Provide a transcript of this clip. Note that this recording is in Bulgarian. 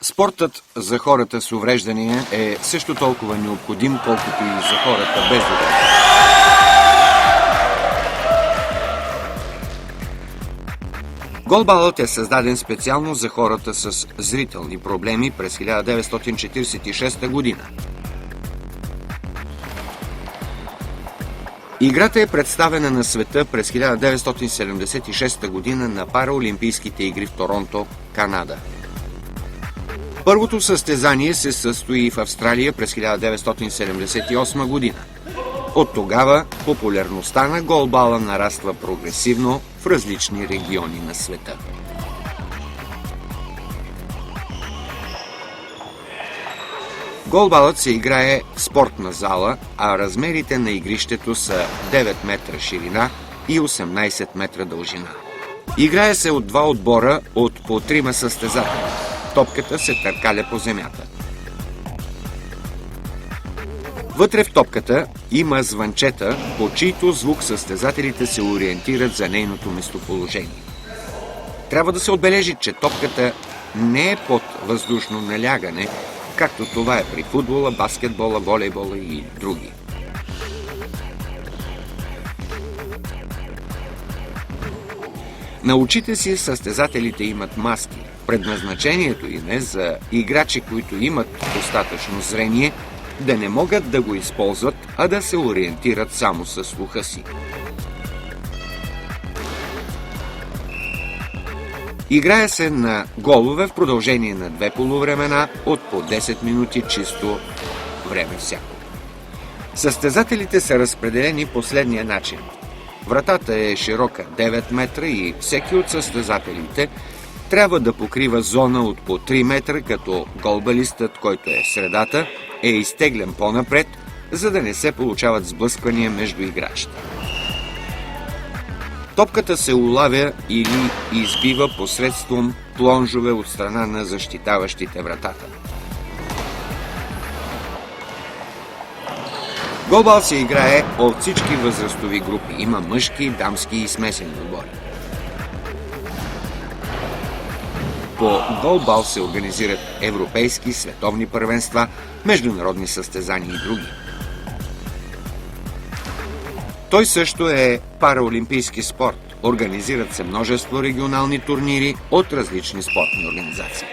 Спортът за хората с увреждания е също толкова необходим, колкото и за хората без увреждания. Голбалът е създаден специално за хората с зрителни проблеми през 1946 година. Играта е представена на света през 1976 година на Параолимпийските игри в Торонто, Канада. Първото състезание се състои в Австралия през 1978 година. От тогава популярността на голбала нараства прогресивно в различни региони на света. Голбалът се играе в спортна зала, а размерите на игрището са 9 метра ширина и 18 метра дължина. Играе се от два отбора от по 3 състезатели. Топката се търкаля по земята. Вътре в топката има звънчета, по чийто звук състезателите се ориентират за нейното местоположение. Трябва да се отбележи, че топката не е под въздушно налягане, както това е при футбола, баскетбола, волейбола и други. На очите си състезателите имат маски. Предназначението им е за играчи, които имат достатъчно зрение, да не могат да го използват, а да се ориентират само със слуха си. Играе се на голове в продължение на 2 полувремена от по 10 минути чисто време всяко. Състезателите са разпределени по следния начин. Вратата е широка 9 метра и всеки от състезателите трябва да покрива зона от по 3 метра, като голбалистът, който е в средата, е изтеглен по-напред, за да не се получават сблъсквания между играчите. Топката се улавя или избива посредством плонжове от страна на защитаващите вратата. Голбал се играе от всички възрастови групи. Има мъжки, дамски и смесени отбори. По голбал се организират европейски, световни първенства, международни състезания и други. Той също е параолимпийски спорт. Организират се множество регионални турнири от различни спортни организации.